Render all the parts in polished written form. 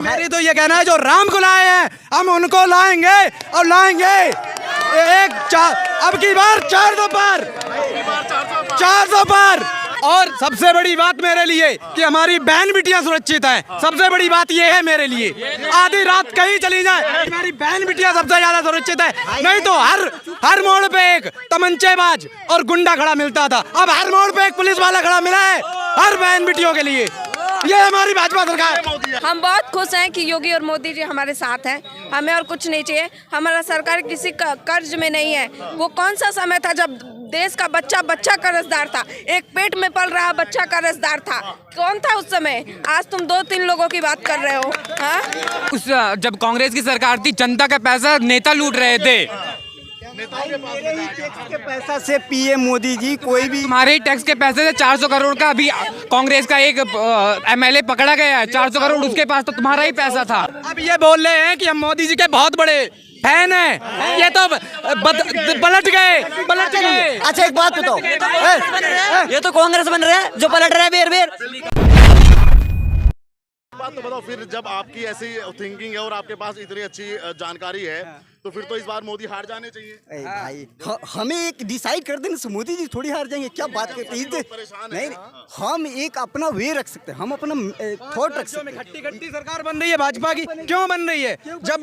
मेरी तो ये कहना है जो राम को लाए हैं हम उनको लाएंगे और लाएंगे अब की बार 400 पार 400 पार। और सबसे बड़ी बात मेरे लिए कि हमारी बहन बिटियां सुरक्षित हैं। सबसे बड़ी बात ये है मेरे लिए, आधी रात कहीं चली जाए हमारी बहन बिटियां सबसे ज्यादा सुरक्षित है। नहीं तो हर मोड़ पे एक तमंचेबाज और गुंडा खड़ा मिलता था, अब हर मोड़ पे एक पुलिस वाला खड़ा मिला है हर बहन बिटियों के लिए। ये हमारी भाजपा सरकार। हम बहुत खुश हैं कि योगी और मोदी जी हमारे साथ हैं। हमें और कुछ नहीं चाहिए। हमारा सरकार किसी का कर्ज में नहीं है। वो कौन सा समय था जब देश का बच्चा कर्जदार था, एक पेट में पल रहा बच्चा कर्जदार था? कौन था उस समय? आज तुम 2-3 लोगों की बात कर रहे हो। हाँ, जब कांग्रेस की सरकार थी जनता का पैसा नेता लूट रहे थे। मेरे ही टैक्स के पैसा से पीएम मोदी जी कोई भी हमारे ही टैक्स के पैसे से 400 करोड़ का अभी कांग्रेस का एक एमएलए पकड़ा गया है। 400 करोड़ उसके पास तो तुम्हारा ही पैसा था। अब ये बोल रहे हैं कि हम मोदी जी के बहुत बड़े फैन हैं, ये तो पलट गए। अच्छा एक बात बताओ, ये तो कांग्रेस बन रहे हैं जो पलट रहे हैं बेर बात तो बताओ। फिर जब आपकी ऐसी थिंकिंग है और आपके पास इतनी अच्छी जानकारी है तो फिर तो इस बार मोदी हार जाने चाहिए। भाई हमें एक डिसाइड कर देने से मोदी जी थोड़ी हार जाएंगे। क्या बात करते हैं? नहीं, हम एक अपना वे रख सकते हैं, हम अपना थॉट रख सकते हैं। खट्टी सरकार बन रही है भाजपा की, क्यों बन रही है? जब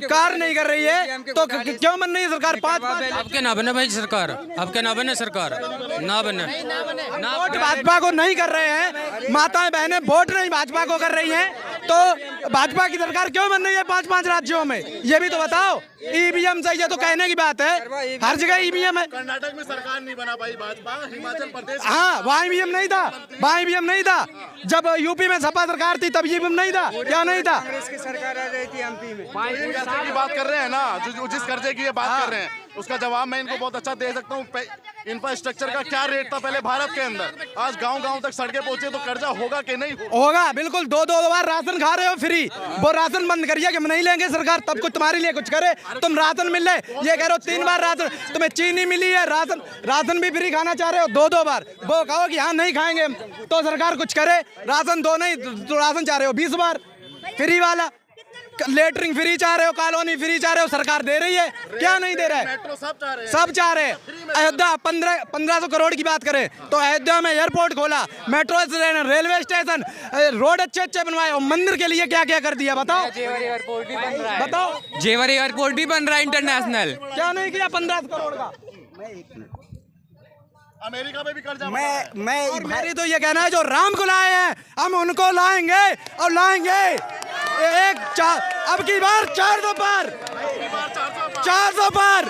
कार नहीं कर रही है तो क्यों बन रही है सरकार? 5 आपके ना बने भाई सरकार, आपके ना बने सरकार, ना बने। वोट भाजपा को नहीं कर रहे हैं, माताएं बहनें वोट नहीं भाजपा को कर रही हैं, तो भाजपा की सरकार क्यों बन रही है 5-5 राज्यों में? ये भी तो बताओ। ईवीएम से ये तो कहने की बात है, हर जगह ईवीएम है। कर्नाटक में सरकार नहीं बना पाई भाजपा, हिमाचल प्रदेश हाँ वहाँ ईवीएम नहीं था, वहाँ ईवीएम नहीं था। जब यूपी में सपा सरकार थी तब ईवीएम नहीं था, क्या नहीं था? कांग्रेस की सरकार आ रही थी एमपी में। कर्जे की बात कर रहे हैं ना, जो जिस कर्जे की ये बात कर रहे हैं उसका जवाब मैं इनको बहुत अच्छा दे सकता हूँ। इंफ्रास्ट्रक्चर का क्या रेट था पहले भारत के अंदर, आज गांव-गांव तक सड़कें पहुंचे, तो कर्जा होगा कि नहीं होगा? बिल्कुल। 2 बार राशन खा रहे हो फ्री, वो राशन बंद करिए कि हम नहीं लेंगे सरकार, तब कुछ तुम्हारे लिए कुछ करे। तुम राशन मिल रहे, ये कह रहे हो 3 बार राशन, तुम्हें चीनी मिली है, राशन भी फ्री खाना चाह रहे हो 2 बार। वो कहो कि हाँ नहीं खाएंगे तो सरकार कुछ करे। राशन दो नहीं तो राशन चाह रहे हो 20 बार फ्री वाला। लेटरिंग फ्री चाह रहे हो, कॉलोनी फ्री चाह रहे हो, सरकार दे रही है, क्या नहीं दे रहा है? मेट्रो सब चाह रहे हैं। अयोध्या 1500 करोड़ की बात करें तो अयोध्या में एयरपोर्ट खोला, metro station, railway station, road अच्छे बनवाए, और मंदिर के लिए क्या क्या कर दिया बताओ? जेवर एयरपोर्ट भी बन रहा है। बताओ, जेवर एयरपोर्ट भी बन रहा है इंटरनेशनल। क्या नहीं किया 1500 करोड़ का? अमेरिका में भी कर्जा। और मेरी तो ये कहना है जो राम को लाए हैं हम उनको लाएंगे और लाएंगे अब की बार 400 पार 400 पार।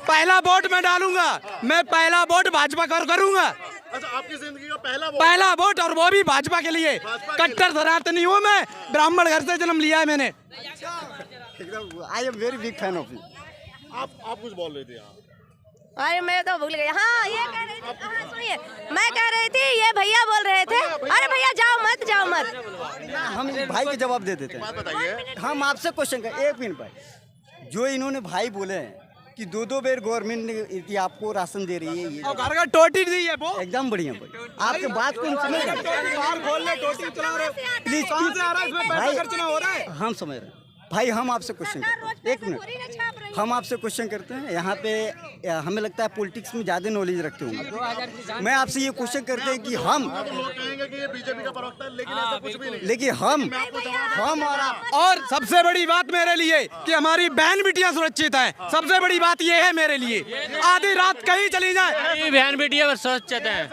पहला वोट मैं डालूंगा, मैं पहला वोट भाजपा को करूंगा। अच्छा, आपकी जिंदगी का पहला वोट, और वो भी भाजपा के लिए। कट्टर सनातनी हूँ मैं, ब्राह्मण घर से जन्म लिया है मैंने। I am very big fan of you. आप कुछ बोल रहे थे आप? अरे मैं तो भूल गई। हाँ ये कह रही थी, हाँ सुनिए, मैं कह रही थी ये भैया बोल रहे थे, अरे भैया जाओ मत। हम भाई के जवाब दे देते बात हैं। बताइए। हम आपसे क्वेश्चन कर, 1 मिनट भाई, जो इन्होंने भाई बोले हैं कि 2 बार गवर्नमेंट ने आपको राशन दे रही है, ये और घर का टोटी दी है वो एकदम बढ़िया भाई। आपके बात को समझ रहे हैं? हम समझ रहे हैं भाई। हम आपसे क्वेश्चन करते हैं, 1 मिनट, हम आपसे क्वेश्चन करते हैं। यहाँ पे हमें लगता है पॉलिटिक्स में ज़्यादा नॉलेज रखते होंगे। मैं आपसे ये क्वेश्चन करते हैं कि हम लोग कहेंगे कि ये बीजेपी का प्रवक्ता है, लेकिन ऐसा कुछ भी नहीं। लेकिन हम और आप, और सबसे बड़ी बात मेरे लिए कि हमारी बहन बिटियां सुरक्षित हैं। सबसे बड़ी बात ये है मेरे लिए, आधी रात कहीं चली जाए बहन बेटियां सुरक्षित है।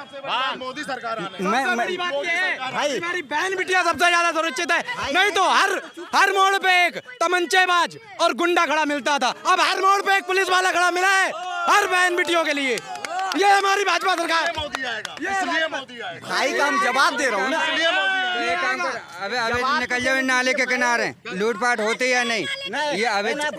मोदी सरकार आने। बड़ी बात ये है भाई, हमारी बहन बिटियां सबसे ज्यादा सुरक्षित है। नहीं तो हर मोड़ पे एक तमंचेबाज और गुंडा खड़ा मिलता था, अब हर मोड़ पे एक पुलिस वाला खड़ा मिला है हर बहन बिटियों के लिए। ये हमारी भाजपा सरकार। मोदी आएगा, इसलिए मोदी आएगा। भाई का हम जवाब दे रहा हूँ ना। ये काम कर, अबे निकल जाओ नाले के किनारे, लूटपाट होती है नहीं? ये अबे मैं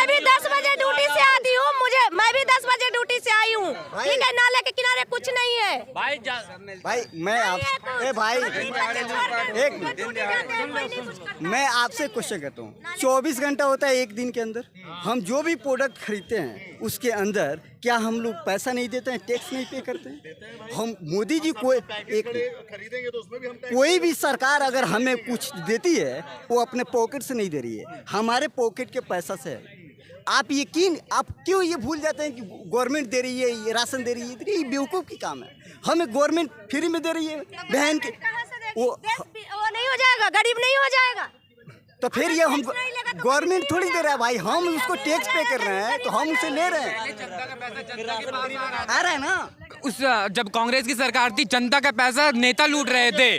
भी 10 बजे ड्यूटी से आती हूँ, मैं भी 10 बजे ड्यूटी से आई आई हूँ, ठीक है। नाले के किनारे कुछ नहीं है भाई मैं आप भाई एक मैं आपसे क्वेश्चन करता हूँ, 24 घंटा होता है एक दिन के अंदर, हम जो भी प्रोडक्ट खरीदते हैं उसके अंदर क्या हम लोग पैसा नहीं देते हैं, टैक्स नहीं पे करते हैं? हम मोदी जी को खरीदेंगे तो उसमें भी हम कोई भी सरकार अगर हमें कुछ देती है वो अपने पॉकेट से नहीं दे रही है, हमारे पॉकेट के पैसा से है। आप क्यों ये भूल जाते हैं कि गवर्नमेंट दे रही है, ये राशन दे रही है? ये बेवकूफ़ की काम है। हमें गवर्नमेंट फ्री में दे रही है बहन के, वो नहीं हो जाएगा, गरीब नहीं हो जाएगा। तो फिर ये हम गवर्नमेंट थोड़ी दे रहा है भाई, हम उसको टैक्स पे कर रहे हैं तो हम उसे ले रहे हैं, आ रहा है ना। उस जब कांग्रेस की सरकार थी, जनता का पैसा नेता लूट रहे थे।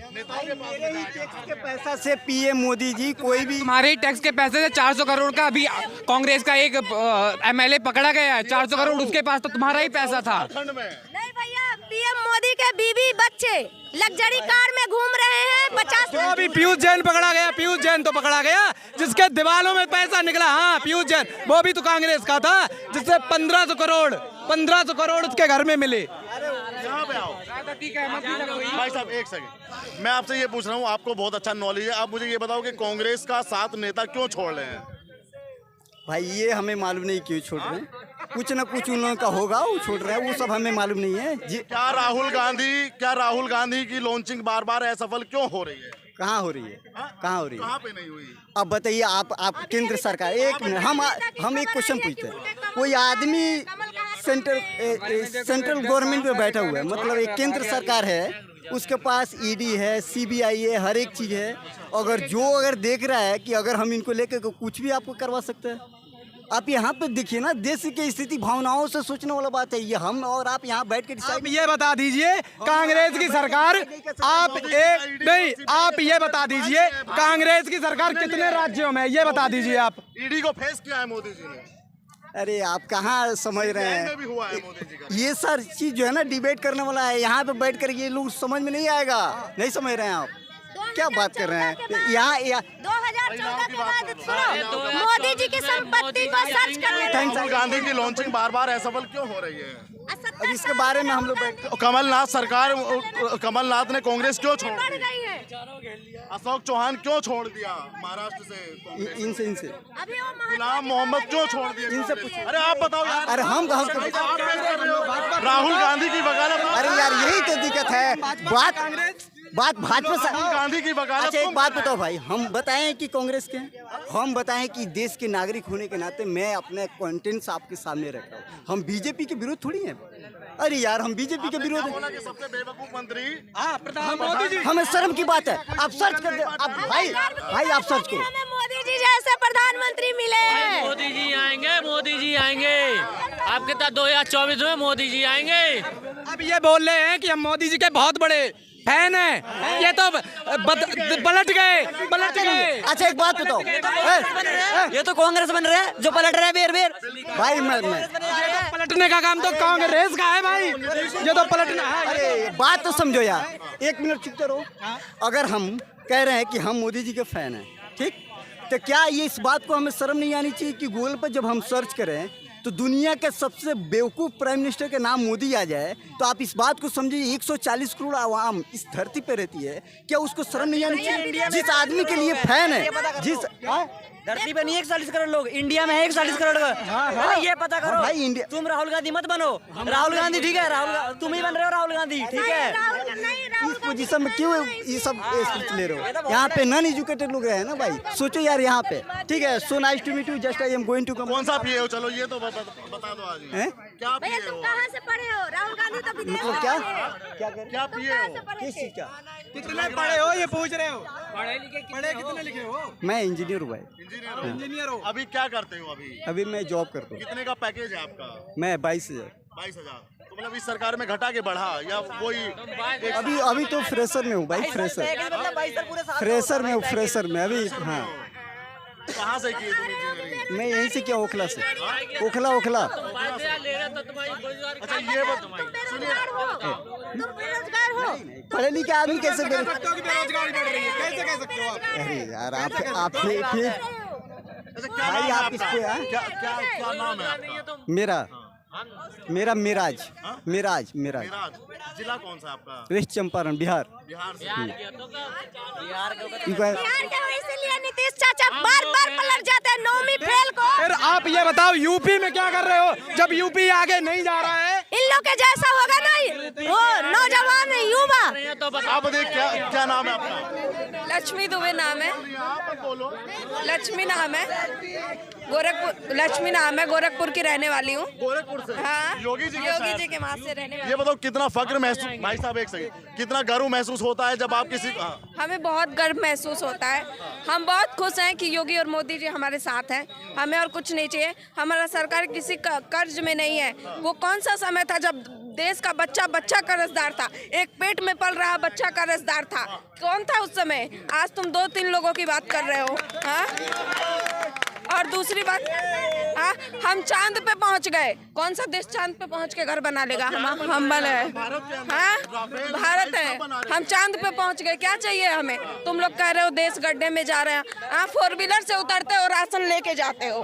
मेरे ही टैक्स के पैसा से पीएम मोदी जी कोई भी हमारे ही टैक्स के पैसे से 400 करोड़ का अभी कांग्रेस का एक एमएलए पकड़ा गया है। 400 करोड़ उसके पास तो तुम्हारा ही पैसा था। नहीं भैया, पीएम मोदी के बीवी बच्चे लग्जरी कार में घूम रहे हैं 50। तो अभी पीयूष जैन पकड़ा गया, पीयूष जैन तो पकड़ा गया जिसके दीवालों में पैसा निकला। हाँ, पीयूष जैन वो भी तो कांग्रेस का था, जिससे 1500 करोड़ उसके घर में मिले। यहाँ पे आओ भाई साहब, एक सेकंड, मैं आपसे ये पूछ रहा हूँ, आपको बहुत अच्छा नॉलेज है, आप मुझे ये बताओ कि कांग्रेस का 7 नेता क्यों छोड़ रहे हैं? भाई ये हमें मालूम नहीं क्यों छोड़ रहे हैं, कुछ न कुछ उन लोगों का होगा, वो छोड़ रहे हैं, वो सब हमें मालूम नहीं है जी। क्या राहुल गांधी की लॉन्चिंग बार बार असफल क्यों हो रही है? कहाँ हो रही है, कहाँ हो रही है? कहाँ पे नहीं हुई? अब बताइए आप केंद्र सरकार, एक मिनट हम एक क्वेश्चन पूछते हैं। कोई आदमी सेंट्रल गवर्नमेंट में बैठा हुआ है, मतलब एक केंद्र सरकार है, उसके पास ईडी है, सीबीआई है, हर एक चीज़ है। अगर देख रहा है कि अगर हम इनको लेकर कुछ भी आपको करवा सकते हैं। आप यहाँ पे देखिए ना, देश की स्थिति भावनाओं से सोचने वाला बात है ये। हम और आप यहाँ बैठ के आप ये बता दीजिए, कांग्रेस की सरकार आप ये बता दीजिए, कांग्रेस की सरकार कितने राज्यों में है, ये बता दीजिए आप। ईडी को फेस किया है मोदी जी ने। अरे आप कहाँ समझ रहे हैं, भी हुआ है मोदी जी का। ये सर चीज जो है ना डिबेट करने वाला है, यहाँ पे बैठ कर ये लोग समझ में नहीं आएगा। नहीं समझ रहे हैं आप, क्या बात कर रहे हैं यहाँ 2014 के बाद सुनो, मोदी जी की संपत्ति को सर्च करने राहुल गांधी की लॉन्चिंग बार बार असफल क्यों हो रही है? अब इसके बारे में हम लोग कमलनाथ ने कांग्रेस क्यों छोड़ दी? गई है। अशोक चौहान क्यों छोड़ दिया महाराष्ट्र से? इनसे अभी वो गुलाम मोहम्मद क्यों छोड़ दिया? इनसे पूछो। अरे आप बताओ यार। अरे हम राहुल गांधी की वकालत। अरे यार यही तो दिक्कत है, बात भाजपा से। राहुल गांधी की वकालत। अच्छा एक बात बताओ भाई, हम बताएं कि कांग्रेस के हैं, हम बताएं कि देश के नागरिक होने के नाते मैं अपने कंटेंट्स आपके सामने रख रहा हूँ। हम बीजेपी के विरोध थोड़ी हैं। अरे यार हम बीजेपी के विरोध हैं। सबसे बेवकूफ मंत्री मोदी जी, हमें शर्म की बात है। आप सर्च कर दे, आप भाई आप सर्च करो। हमें मोदी जी जैसे प्रधानमंत्री मिले हैं। मोदी जी आएंगे आपके साथ 2024 में मोदी जी आएंगे। अब ये बोल रहे हैं कि हम मोदी जी के बहुत बड़े फैन हैं, ये तो पलट गए। अच्छा एक बात बताओ, ये तो कांग्रेस बन रहे हैं जो पलट रहे हैं बेर भाई मैं पलटने का काम तो कांग्रेस का है भाई, ये तो पलटना है। अरे बात तो समझो यार, एक मिनट चुप करो। अगर हम कह रहे हैं कि हम मोदी जी के फैन हैं, ठीक, तो क्या ये इस बात को हमें शर्म नहीं आनी चाहिए कि गूगल पर जब हम सर्च करें तो दुनिया के सबसे बेवकूफ़ प्राइम मिनिस्टर के नाम मोदी आ जाए, तो आप इस बात को समझिए 140 करोड़ आवाम इस धरती पे रहती है, क्या उसको शर्म नहीं आनी चाहिए? जिस आदमी के लिए फैन है, जिस धरती पे नहीं 140 करोड़ लोग, इंडिया में है 140 करोड़ का। ये पता करो भाई इंडिया, तुम राहुल गांधी मत बनो। राहुल गांधी ठीक है, तुम ही बन रहे हो राहुल गांधी, ठीक है। इस पोजीशन में क्यों ये सब स्पीच ले रहे हो? यहाँ पे नॉन एजुकेटेड लोग हैं ना भाई, सोचो यार यहाँ पे, ठीक है। So nice to meet you, just I am going to come. कौन सा पिए हो? चलो ये तो बता दो आज। क्या भैया पिए तुम हो? कहाँ से पढ़े हो? राहुल गांधी तो विदेश मतलब में क्या हैं। क्या पिए हो? किस चीज का? कितने पढ़े हो ये पूछ रहे हो? पढ़े कितने लिखे हो? मैं इंजीनियर हूँ भाई। इंजीनियर हो? अभी क्या करते हो? अभी मैं जॉब करता हूँ। कितने का पैकेज है आपका? मैं 22,000। 22,000। तो मतलब इस सरकार में घटा के बढ़ा या वही? अभी तो फ्रेशर में हूँ भाई, फ्रेशर में अभी। हाँ कहाँ से किए तुम इंजीनियरिंग? मैं यहीं से किया, ओखला से। ओखला अच्छा ये बेरोजगार हो। पढ़े लिखे आदमी कैसे बेरोजगारी बढ़ रही है, कैसे कह सकते हो आप? अरे यार आप फिर अच्छा क्या भाई नाम है आप इस आपका? पे क्या नाम है आपका? मेरा मेरा मिराज मिराज मिराज मेराज जिला कौन सा आपका? वेस्ट चंपारण बिहार। बिहार से। इनको इसीलिए नीतीश चाचा बार बार पलट जाते हैं नौवीं फेल को। फिर आप ये बताओ यूपी में क्या कर रहे हो जब यूपी आगे नहीं जा रहा है? इन लोग के जैसा होगा नहीं वो नौजवान युवा। आप बताइए क्या नाम है आपका? लक्ष्मी दुबे नाम है। यहाँ पर बोलो। लक्ष्मी नाम है, गोरखपुर। लक्ष्मी नाम है, गोरखपुर की रहने वाली हूँ। गोरखपुर से। हाँ, योगी जी के माँ से रहने वाली। ये बताओ कितना फक्र महसूस, भाई साहब एक सेकंड, कितना गर्व महसूस होता है जब आप किसी हमें बहुत गर्व महसूस होता है। हम बहुत खुश हैं कि योगी और मोदी जी हमारे साथ हैं। हमें और कुछ नहीं चाहिए। हमारा सरकार किसी कर्ज में नहीं है। वो कौन सा समय था जब देश का बच्चा कर्जदार था, एक पेट में पल रहा बच्चा कर्जदार था? कौन था उस समय? आज तुम 2-3 लोगों की बात कर रहे हो। हाँ, और दूसरी बात, हाँ, हम चांद पे पहुंच गए। कौन सा देश चांद पे पहुंच के घर बना लेगा? हम बने, हाँ, भारत है। हम चांद पे पहुंच गए, क्या चाहिए हमें? तुम लोग कह रहे हो देश गड्ढे में जा रहे हैं। हाँ, 4 व्हीलर से उतरते हो, राशन लेके जाते हो।